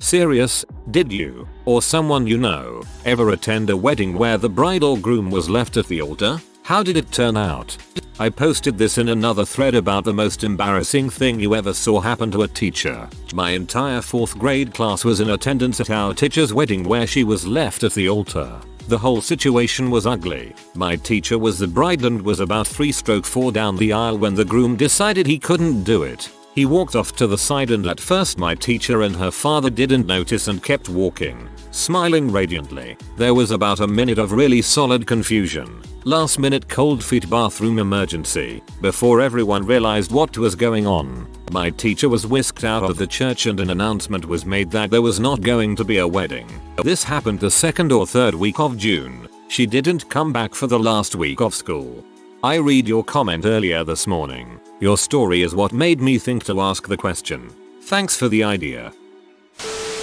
Serious? Did you, or someone you know, ever attend a wedding where the bride or groom was left at the altar? How did it turn out? I posted this in another thread about the most embarrassing thing you ever saw happen to a teacher. My entire 4th grade class was in attendance at our teacher's wedding where she was left at the altar. The whole situation was ugly. My teacher was the bride and was about 3-4 down the aisle when the groom decided he couldn't do it. He walked off to the side and at first my teacher and her father didn't notice and kept walking, smiling radiantly. There was about a minute of really solid confusion. Last minute cold feet bathroom emergency. Before everyone realized what was going on, my teacher was whisked out of the church and an announcement was made that there was not going to be a wedding. This happened the 2nd or 3rd week of June. She didn't come back for the last week of school. I read your comment earlier this morning. Your story is what made me think to ask the question. Thanks for the idea.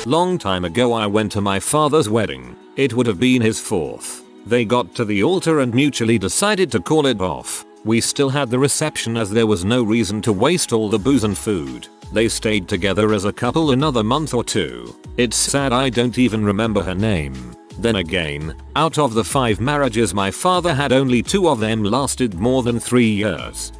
Long time ago I went to my father's wedding. It would have been his 4th. They got to the altar and mutually decided to call it off. We still had the reception as there was no reason to waste all the booze and food. They stayed together as a couple another month or 2. It's sad I don't even remember her name. Then again, out of the 5 marriages my father had, only 2 of them lasted more than 3 years.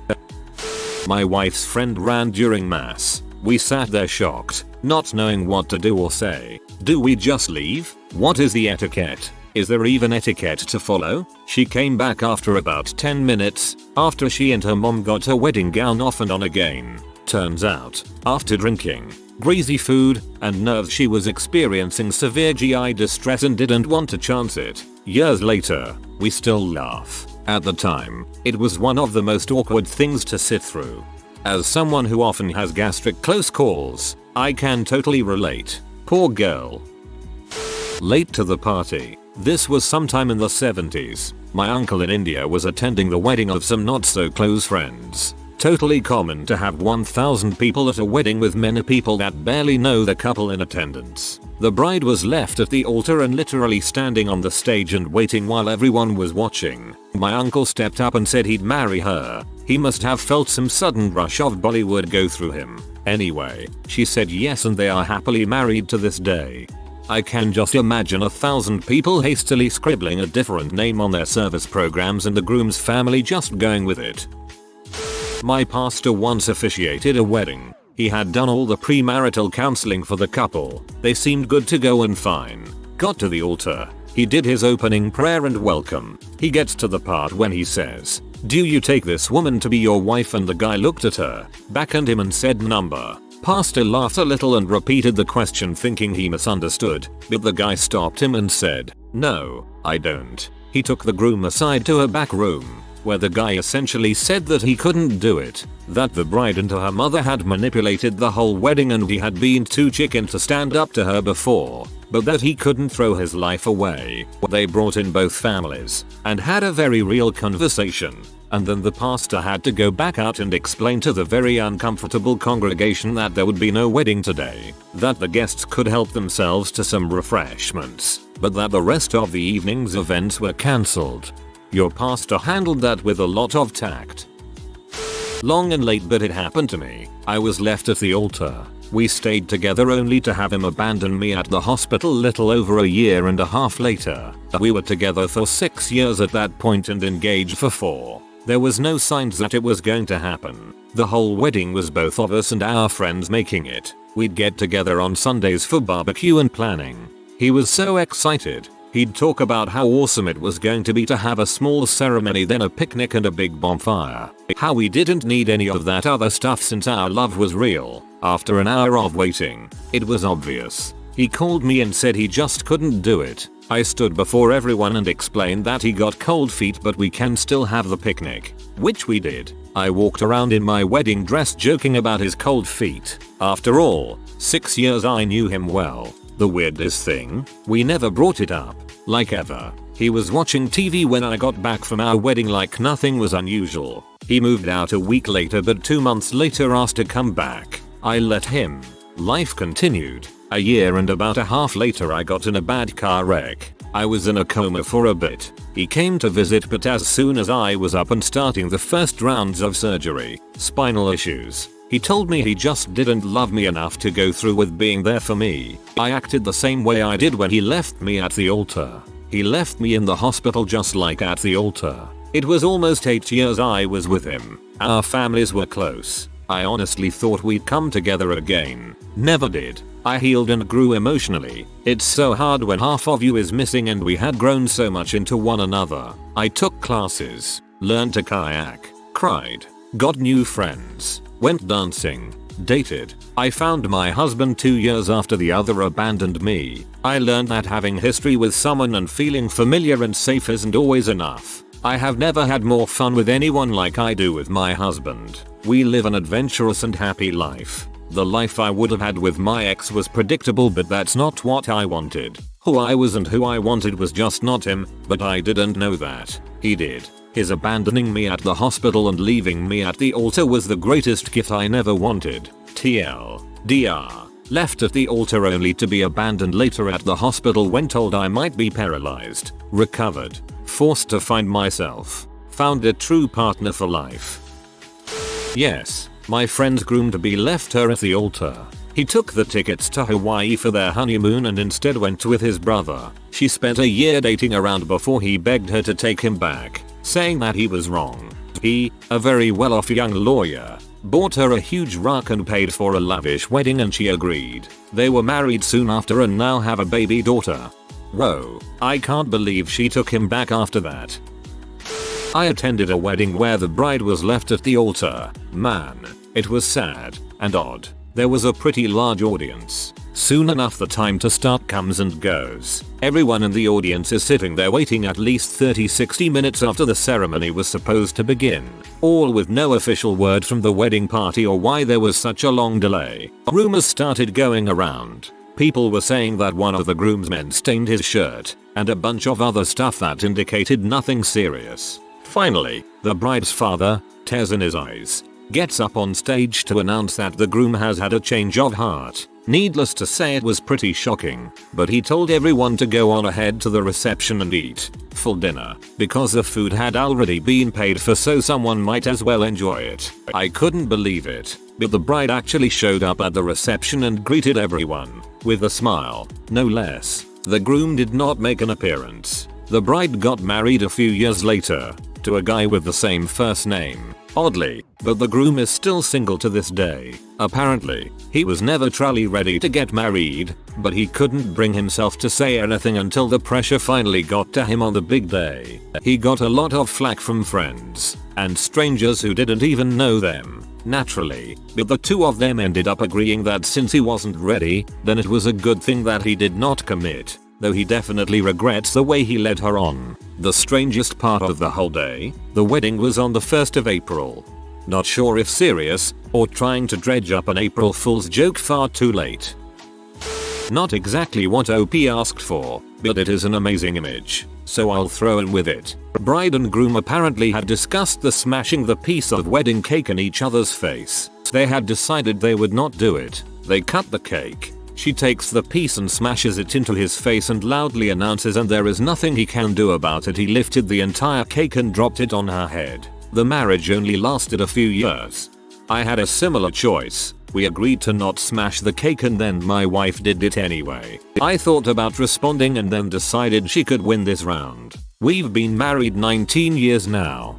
My wife's friend ran during mass. We sat there shocked, not knowing what to do or say. Do we just leave? What is the etiquette? Is there even etiquette to follow? She came back after about 10 minutes, after she and her mom got her wedding gown off and on again. Turns out, after drinking, greasy food, and nerves, she was experiencing severe GI distress and didn't want to chance it. Years later, we still laugh. At the time, it was one of the most awkward things to sit through. As someone who often has gastric close calls, I can totally relate. Poor girl. Late to the party. This was sometime in the 70s. My uncle in India was attending the wedding of some not so close friends. Totally common to have 1,000 people at a wedding with many people that barely know the couple in attendance. The bride was left at the altar and literally standing on the stage and waiting while everyone was watching. My uncle stepped up and said he'd marry her. He must have felt some sudden rush of Bollywood go through him. Anyway, she said yes and they are happily married to this day. I can just imagine 1,000 people hastily scribbling a different name on their service programs and the groom's family just going with it. My pastor once officiated a wedding. He had done all the premarital counseling for the couple. They seemed good to go and fine. Got to the altar. He did his opening prayer and welcome. He gets to the part when he says, "Do you take this woman to be your wife?" And the guy looked at her, beckoned him and said number. Pastor laughed a little and repeated the question thinking he misunderstood, but the guy stopped him and said, "No, I don't." He took the groom aside to a back room, where the guy essentially said that he couldn't do it, that the bride and her mother had manipulated the whole wedding and he had been too chicken to stand up to her before, but that he couldn't throw his life away. They brought in both families and had a very real conversation, and then the pastor had to go back out and explain to the very uncomfortable congregation that there would be no wedding today, that the guests could help themselves to some refreshments, but that the rest of the evening's events were cancelled. Your pastor handled that with a lot of tact. Long and late, but it happened to me. I was left at the altar. We stayed together only to have him abandon me at the hospital little over a year and a half later. We were together for 6 years at that point and engaged for 4. There was no signs that it was going to happen. The whole wedding was both of us and our friends making it. We'd get together on Sundays for barbecue and planning. He was so excited. He'd talk about how awesome it was going to be to have a small ceremony, then a picnic and a big bonfire. How we didn't need any of that other stuff since our love was real. After an hour of waiting, it was obvious. He called me and said he just couldn't do it. I stood before everyone and explained that he got cold feet but we can still have the picnic, which we did. I walked around in my wedding dress joking about his cold feet. After all, 6 years I knew him well. The weirdest thing, we never brought it up, like ever. He was watching TV when I got back from our wedding like nothing was unusual. He moved out a week later but 2 months later asked to come back. I let him. Life continued. A year and about a half later I got in a bad car wreck. I was in a coma for a bit. He came to visit but as soon as I was up and starting the first rounds of surgery, spinal issues, He told me he just didn't love me enough to go through with being there for me. I acted the same way I did when he left me at the altar. He left me in the hospital just like at the altar. It was almost 8 years I was with him. Our families were close. I honestly thought we'd come together again. Never did. I healed and grew emotionally. It's so hard when half of you is missing and we had grown so much into one another. I took classes, learned to kayak, cried, got new friends, went dancing, dated. I found my husband 2 years after the other abandoned me. I learned that having history with someone and feeling familiar and safe isn't always enough. I have never had more fun with anyone like I do with my husband. We live an adventurous and happy life. The life I would have had with my ex was predictable, but that's not what I wanted. Who I was and who I wanted was just not him, but I didn't know that. He did. His abandoning me at the hospital and leaving me at the altar was the greatest gift I never wanted. TLDR. Left at the altar only to be abandoned later at the hospital when told I might be paralyzed. Recovered. Forced to find myself. Found a true partner for life. Yes, my friend's groom-to-be left her at the altar. He took the tickets to Hawaii for their honeymoon and instead went with his brother. She spent a year dating around before he begged her to take him back, saying that he was wrong. He, a very well-off young lawyer, bought her a huge rock and paid for a lavish wedding and she agreed. They were married soon after and now have a baby daughter. Whoa, I can't believe she took him back after that. I attended a wedding where the bride was left at the altar. Man, it was sad and odd. There was a pretty large audience. Soon enough the time to start comes and goes. Everyone in the audience is sitting there waiting at least 30-60 minutes after the ceremony was supposed to begin. All with no official word from the wedding party or why there was such a long delay. Rumors started going around. People were saying that one of the groomsmen stained his shirt, and a bunch of other stuff that indicated nothing serious. Finally, the bride's father, tears in his eyes, gets up on stage to announce that the groom has had a change of heart. Needless to say it was pretty shocking, but he told everyone to go on ahead to the reception and eat full dinner, because the food had already been paid for so someone might as well enjoy it. I couldn't believe it, but the bride actually showed up at the reception and greeted everyone, with a smile, no less. The groom did not make an appearance. The bride got married a few years later, to a guy with the same first name. Oddly, but the groom is still single to this day. Apparently, he was never truly ready to get married, but he couldn't bring himself to say anything until the pressure finally got to him on the big day. He got a lot of flack from friends and strangers who didn't even know them. Naturally, but the two of them ended up agreeing that since he wasn't ready, then it was a good thing that he did not commit. Though he definitely regrets the way he led her on. The strangest part of the whole day, the wedding was on the 1st of April. Not sure if serious, or trying to dredge up an April Fool's joke far too late. Not exactly what OP asked for, but it is an amazing image, so I'll throw in with it. Bride and groom apparently had discussed the smashing the piece of wedding cake in each other's face. They had decided they would not do it. They cut the cake. She takes the piece and smashes it into his face and loudly announces, and there is nothing he can do about it. He lifted the entire cake and dropped it on her head. The marriage only lasted a few years. I had a similar choice. We agreed to not smash the cake and then my wife did it anyway. I thought about responding and then decided she could win this round. We've been married 19 years now.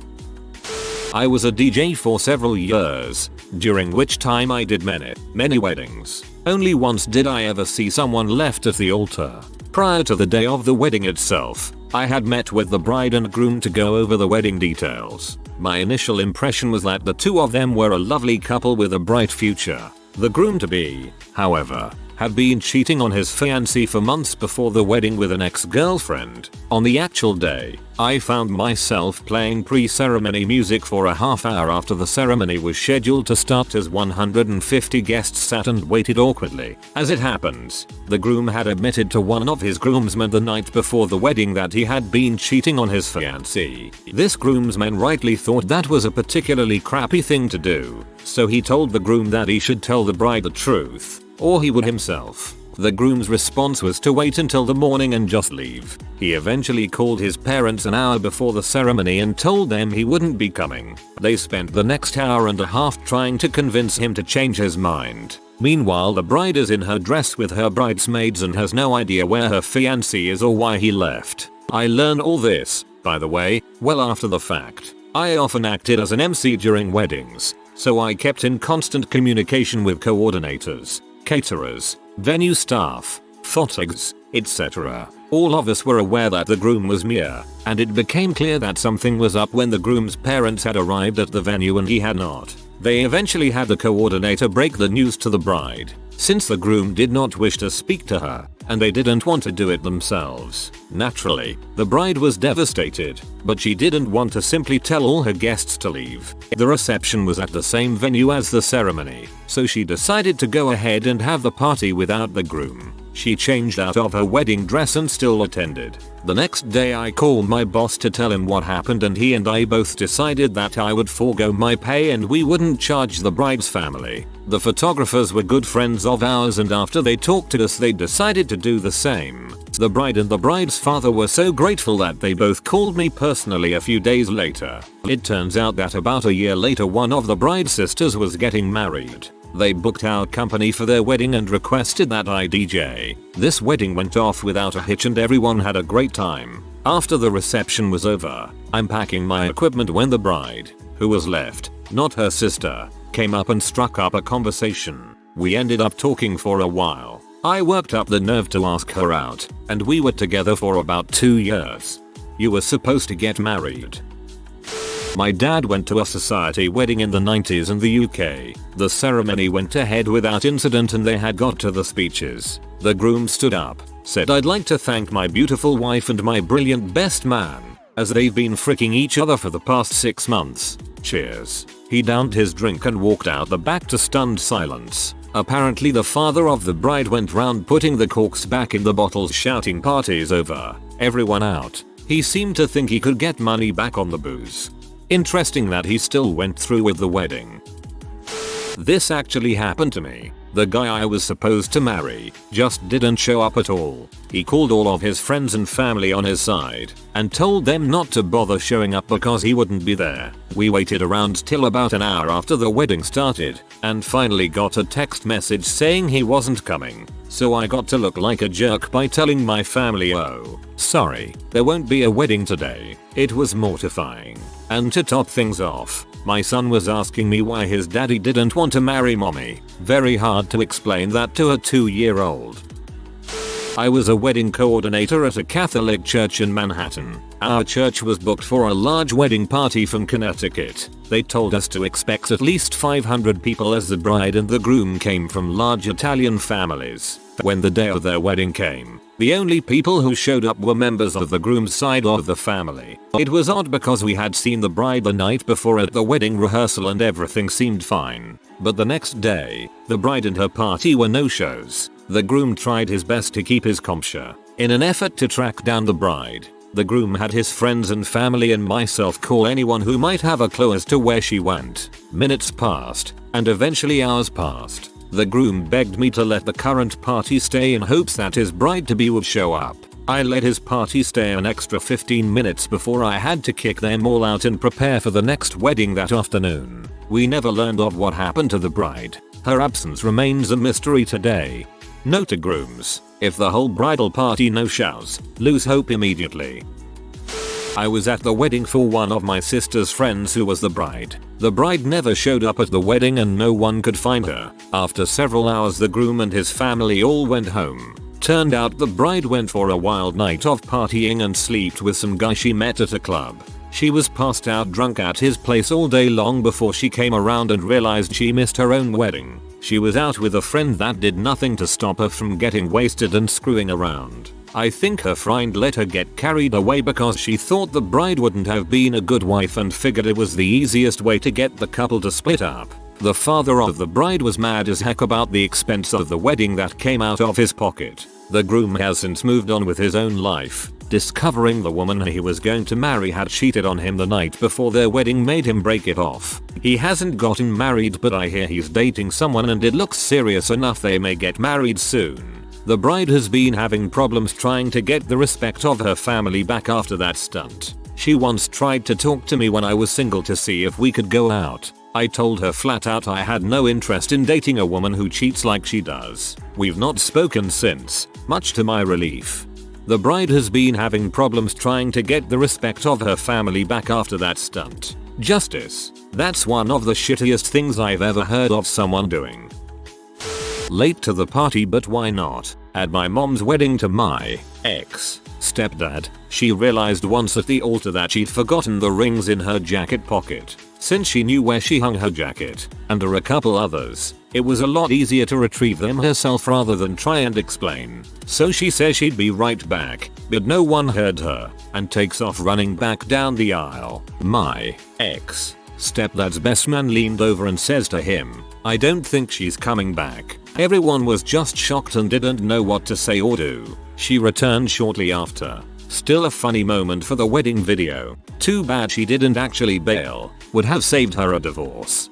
I was a DJ for several years, during which time I did many weddings. Only once did I ever see someone left at the altar. Prior to the day of the wedding itself, I had met with the bride and groom to go over the wedding details. My initial impression was that the two of them were a lovely couple with a bright future. The groom-to-be, however, had been cheating on his fiancée for months before the wedding with an ex-girlfriend. On the actual day, I found myself playing pre-ceremony music for a half hour after the ceremony was scheduled to start, as 150 guests sat and waited awkwardly. As it happens, the groom had admitted to one of his groomsmen the night before the wedding that he had been cheating on his fiancée. This groomsman rightly thought that was a particularly crappy thing to do, so he told the groom that he should tell the bride the truth, or he would himself The groom's response was to wait until the morning and just leave. He eventually called his parents an hour before the ceremony and told them he wouldn't be coming. They spent the next hour and a half trying to convince him to change his mind. Meanwhile, the bride is in her dress with her bridesmaids and has no idea where her fiancé is or why he left. I learned all this, by the way, well after the fact. I often acted as an MC during weddings, so I kept in constant communication with coordinators, caterers, venue staff, photographers, etc. All of us were aware that the groom was Mia, and it became clear that something was up when the groom's parents had arrived at the venue and he had not. They eventually had the coordinator break the news to the bride, since the groom did not wish to speak to her, and they didn't want to do it themselves. Naturally, the bride was devastated, but she didn't want to simply tell all her guests to leave. The reception was at the same venue as the ceremony, so she decided to go ahead and have the party without the groom. She changed out of her wedding dress and still attended. The next day I called my boss to tell him what happened, and he and I both decided that I would forego my pay and we wouldn't charge the bride's family. The photographers were good friends of ours, and after they talked to us they decided to do the same. The bride and the bride's father were so grateful that they both called me personally a few days later. It turns out that about a year later one of the bride's sisters was getting married. They booked our company for their wedding and requested that I DJ. This wedding went off without a hitch and everyone had a great time. After the reception was over, I'm packing my equipment when the bride, who was left, not her sister, came up and struck up a conversation. We ended up talking for a while. I worked up the nerve to ask her out, and we were together for about 2 years. You were supposed to get married. My dad went to a society wedding in the 90s in the UK. The ceremony went ahead without incident and they had got to the speeches. The groom stood up, said, "I'd like to thank my beautiful wife and my brilliant best man, as they've been fricking each other for the past 6 months. Cheers." He downed his drink and walked out the back to stunned silence. Apparently the father of the bride went round putting the corks back in the bottles shouting "Party's over, everyone out." He seemed to think he could get money back on the booze. Interesting that he still went through with the wedding. This actually happened to me. The guy I was supposed to marry just didn't show up at all. He called all of his friends and family on his side and told them not to bother showing up because he wouldn't be there. We waited around till about an hour after the wedding started and finally got a text message saying he wasn't coming. So I got to look like a jerk by telling my family, "Oh, sorry, there won't be a wedding today." It was mortifying. And to top things off, my son was asking me why his daddy didn't want to marry mommy. Very hard to explain that to a 2-year-old. I was a wedding coordinator at a Catholic church in Manhattan. Our church was booked for a large wedding party from Connecticut. They told us to expect at least 500 people as the bride and the groom came from large Italian families. When the day of their wedding came, the only people who showed up were members of the groom's side of the family. It was odd because we had seen the bride the night before at the wedding rehearsal and everything seemed fine. But the next day, the bride and her party were no-shows. The groom tried his best to keep his composure. In an effort to track down the bride, the groom had his friends and family and myself call anyone who might have a clue as to where she went. Minutes passed, and eventually hours passed. The groom begged me to let the current party stay in hopes that his bride-to-be would show up. I let his party stay an extra 15 minutes before I had to kick them all out and prepare for the next wedding that afternoon. We never learned of what happened to the bride. Her absence remains a mystery today. Note to grooms: if the whole bridal party no-shows, lose hope immediately. I was at the wedding for one of my sister's friends who was the bride. The bride never showed up at the wedding and no one could find her. After several hours the groom and his family all went home. Turned out the bride went for a wild night of partying and slept with some guy she met at a club. She was passed out drunk at his place all day long before she came around and realized she missed her own wedding. She was out with a friend that did nothing to stop her from getting wasted and screwing around. I think her friend let her get carried away because she thought the bride wouldn't have been a good wife and figured it was the easiest way to get the couple to split up. The father of the bride was mad as heck about the expense of the wedding that came out of his pocket. The groom has since moved on with his own life, discovering the woman he was going to marry had cheated on him the night before their wedding made him break it off. He hasn't gotten married, but I hear he's dating someone and it looks serious enough they may get married soon. The bride has been having problems trying to get the respect of her family back after that stunt. She once tried to talk to me when I was single to see if we could go out. I told her flat out I had no interest in dating a woman who cheats like she does. We've not spoken since, much to my relief. The bride has been having problems trying to get the respect of her family back after that stunt. Justice. That's one of the shittiest things I've ever heard of someone doing. Late to the party, but why not? At my mom's wedding to my ex-stepdad, she realized once at the altar that she'd forgotten the rings in her jacket pocket. Since she knew where she hung her jacket, and a couple others, it was a lot easier to retrieve them herself rather than try and explain. So she says she'd be right back, but no one heard her, and takes off running back down the aisle. My ex-stepdad's best man leaned over and says to him, "I don't think she's coming back." Everyone was just shocked and didn't know what to say or do. She returned shortly after. Still a funny moment for the wedding video. Too bad she didn't actually bail. Would have saved her a divorce.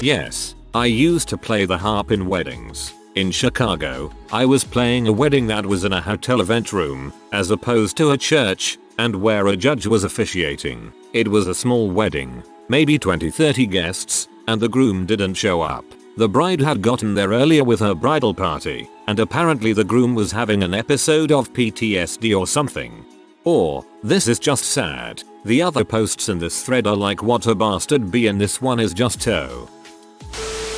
Yes, I used to play the harp in weddings. In Chicago, I was playing a wedding that was in a hotel event room, as opposed to a church, and where a judge was officiating. It was a small wedding, maybe 20-30 guests, and the groom didn't show up. The bride had gotten there earlier with her bridal party, and apparently the groom was having an episode of PTSD or something. Or, this is just sad. The other posts in this thread are like, what a bastard B, and this one is just toe.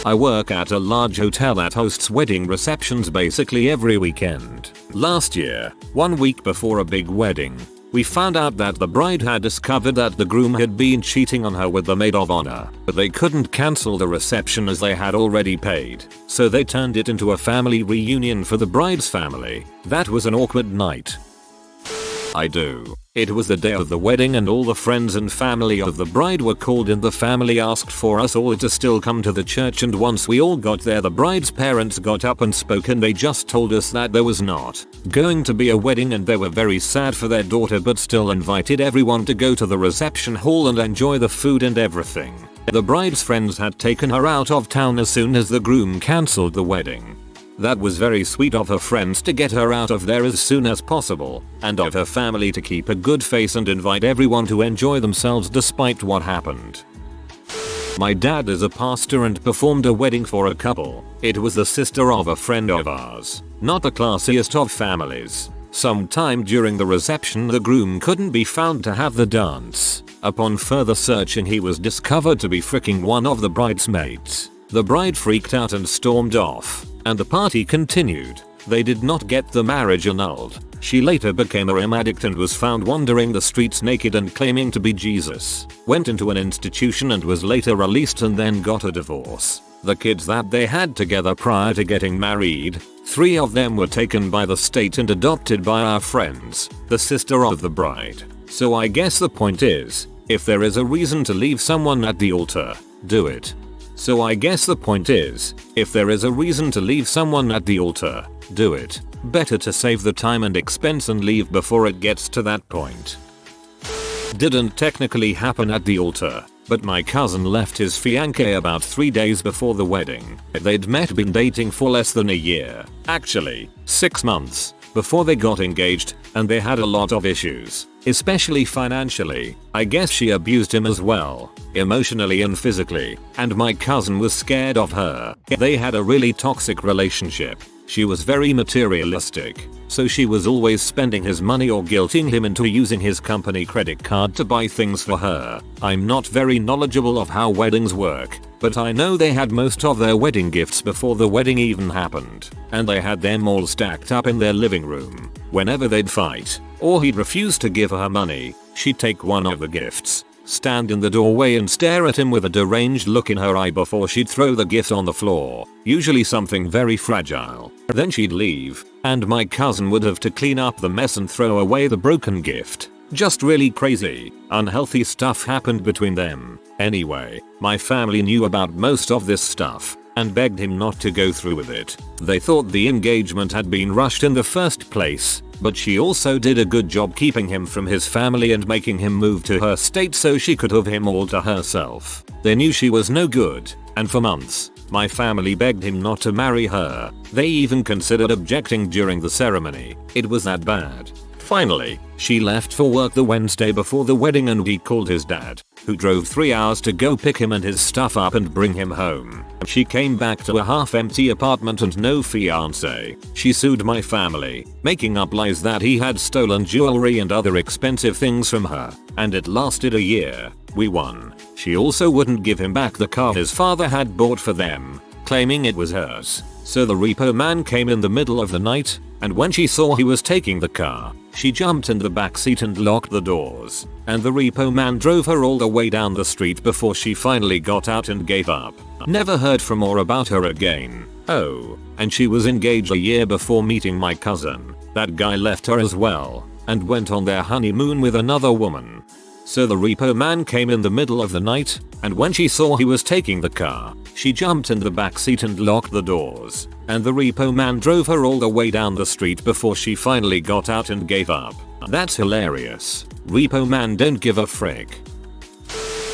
I work at a large hotel that hosts wedding receptions basically every weekend. Last year, 1 week before a big wedding, we found out that the bride had discovered that the groom had been cheating on her with the maid of honor, but they couldn't cancel the reception as they had already paid, so they turned it into a family reunion for the bride's family. That was an awkward night. I do. It was the day of the wedding and all the friends and family of the bride were called in. The family asked for us all to still come to the church, and once we all got there the bride's parents got up and spoke, and they just told us that there was not going to be a wedding and they were very sad for their daughter, but still invited everyone to go to the reception hall and enjoy the food and everything. The bride's friends had taken her out of town as soon as the groom cancelled the wedding. That was very sweet of her friends to get her out of there as soon as possible, and of her family to keep a good face and invite everyone to enjoy themselves despite what happened. My dad is a pastor and performed a wedding for a couple. It was the sister of a friend of ours, not the classiest of families. Sometime during the reception the groom couldn't be found to have the dance. Upon further searching he was discovered to be freaking one of the bridesmaids. The bride freaked out and stormed off, and the party continued. They did not get the marriage annulled. She later became a rum addict and was found wandering the streets naked and claiming to be Jesus. Went into an institution and was later released and then got a divorce. The kids that they had together prior to getting married, 3 of them were taken by the state and adopted by our friends, the sister of the bride. So I guess the point is, if there is a reason to leave someone at the altar, do it. So I guess the point is, if there is a reason to leave someone at the altar, do it. Better to save the time and expense and leave before it gets to that point. Didn't technically happen at the altar, but my cousin left his fiancée about 3 days before the wedding. They'd been dating for less than a year, actually 6 months, before they got engaged, and they had a lot of issues, especially financially. I guess she abused him as well, emotionally and physically, and my cousin was scared of her. They had a really toxic relationship. She was very materialistic, so she was always spending his money or guilting him into using his company credit card to buy things for her. I'm not very knowledgeable of how weddings work, but I know they had most of their wedding gifts before the wedding even happened, and they had them all stacked up in their living room. Whenever they'd fight, or he'd refuse to give her money, she'd take one of the gifts, stand in the doorway and stare at him with a deranged look in her eye before she'd throw the gift on the floor, usually something very fragile. Then she'd leave, and my cousin would have to clean up the mess and throw away the broken gift. Just really crazy, unhealthy stuff happened between them. Anyway, my family knew about most of this stuff, and begged him not to go through with it. They thought the engagement had been rushed in the first place, but she also did a good job keeping him from his family and making him move to her state so she could have him all to herself. They knew she was no good, and for months, my family begged him not to marry her. They even considered objecting during the ceremony. It was that bad. Finally, she left for work the Wednesday before the wedding and he called his dad, who drove 3 hours to go pick him and his stuff up and bring him home. She came back to a half-empty apartment and no fiance. She sued my family, making up lies that he had stolen jewelry and other expensive things from her, and it lasted a year. We won. She also wouldn't give him back the car his father had bought for them, claiming it was hers. So the repo man came in the middle of the night, and when she saw he was taking the car, she jumped in the back seat and locked the doors, and the repo man drove her all the way down the street before she finally got out and gave up. Never heard from or about her again. Oh, and she was engaged a year before meeting my cousin. That guy left her as well, and went on their honeymoon with another woman. So the repo man came in the middle of the night, and when she saw he was taking the car, she jumped in the back seat and locked the doors, and the repo man drove her all the way down the street before she finally got out and gave up. That's hilarious. Repo man don't give a frick.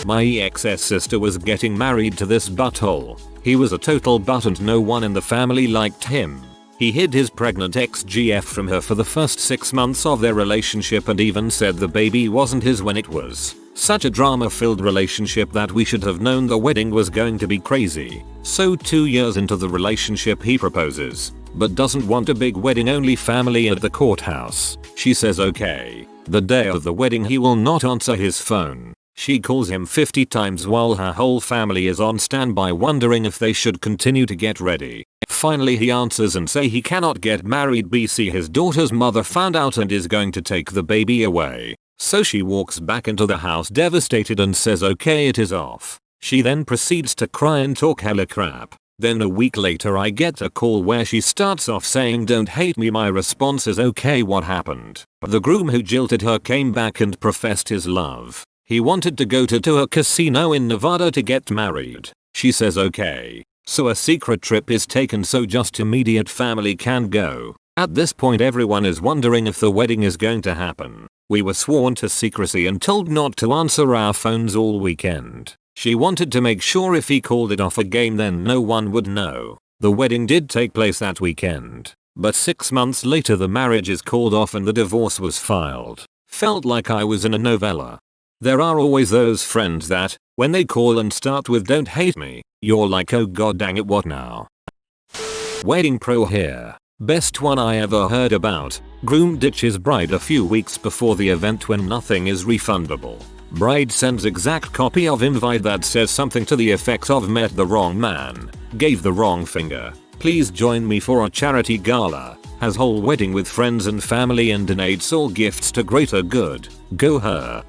My ex's sister was getting married to this butthole. He was a total butt and no one in the family liked him. He hid his pregnant ex-GF from her for the first 6 months of their relationship and even said the baby wasn't his when it was. Such a drama-filled relationship that we should have known the wedding was going to be crazy. So 2 years into the relationship he proposes, but doesn't want a big wedding, only family at the courthouse. She says okay. The day of the wedding he will not answer his phone. She calls him 50 times while her whole family is on standby wondering if they should continue to get ready. Finally he answers and say he cannot get married BC his daughter's mother found out and is going to take the baby away. So she walks back into the house devastated and says okay, it is off. She then proceeds to cry and talk hella crap. Then a week later I get a call where she starts off saying don't hate me. My response is okay, what happened? The groom who jilted her came back and professed his love. He wanted to go to a casino in Nevada to get married. She says okay. So a secret trip is taken so just immediate family can go. At this point everyone is wondering if the wedding is going to happen. We were sworn to secrecy and told not to answer our phones all weekend. She wanted to make sure if he called it off again then no one would know. The wedding did take place that weekend, but 6 months later the marriage is called off and the divorce was filed. Felt like I was in a novella. There are always those friends that, when they call and start with don't hate me, you're like oh god dang it, what now? Wedding pro here. Best one I ever heard about. Groom ditches bride a few weeks before the event when nothing is refundable. Bride sends exact copy of invite that says something to the effect of met the wrong man, gave the wrong finger, please join me for a charity gala, has whole wedding with friends and family and donates all gifts to greater good. Go her.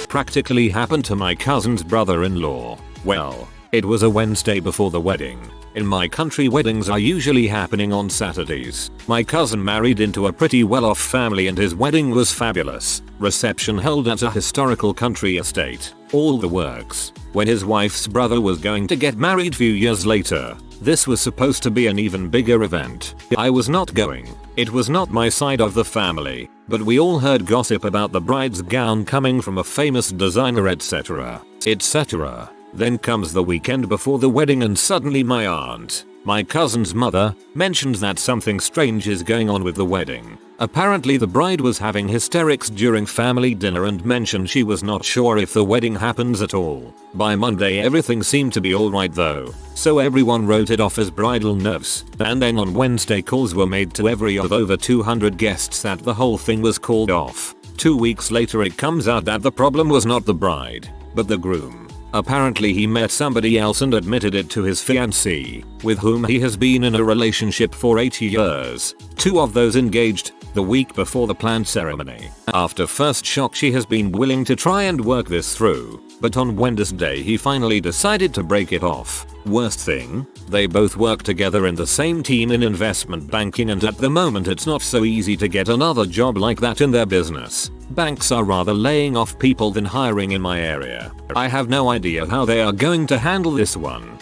Practically happened to my cousin's brother-in-law. Well, it was a Wednesday before the wedding. In my country weddings are usually happening on Saturdays. My cousin married into a pretty well-off family and his wedding was fabulous. Reception held at a historical country estate. All the works. When his wife's brother was going to get married few years later, this was supposed to be an even bigger event. I was not going. It was not my side of the family, but we all heard gossip about the bride's gown coming from a famous designer etc. etc. Then comes the weekend before the wedding and suddenly my aunt, my cousin's mother, mentions that something strange is going on with the wedding. Apparently the bride was having hysterics during family dinner and mentioned she was not sure if the wedding happens at all. By Monday everything seemed to be alright though, so everyone wrote it off as bridal nerves, and then on Wednesday calls were made to every of over 200 guests that the whole thing was called off. 2 weeks later it comes out that the problem was not the bride, but the groom. Apparently he met somebody else and admitted it to his fiancée, with whom he has been in a relationship for 8 years. 2 of those engaged, the week before the planned ceremony. After first shock she has been willing to try and work this through, but on Wednesday he finally decided to break it off. Worst thing, they both work together in the same team in investment banking and at the moment it's not so easy to get another job like that in their business. Banks are rather laying off people than hiring in my area. I have no idea how they are going to handle this one.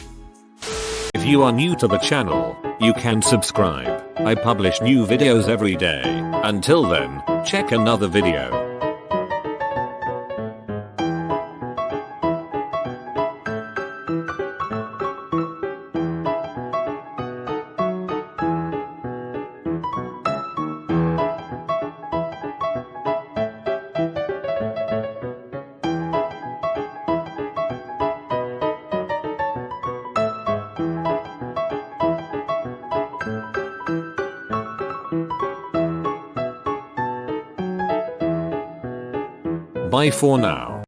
If you are new to the channel, you can subscribe. I publish new videos every day. Until then, check another video. Bye for now.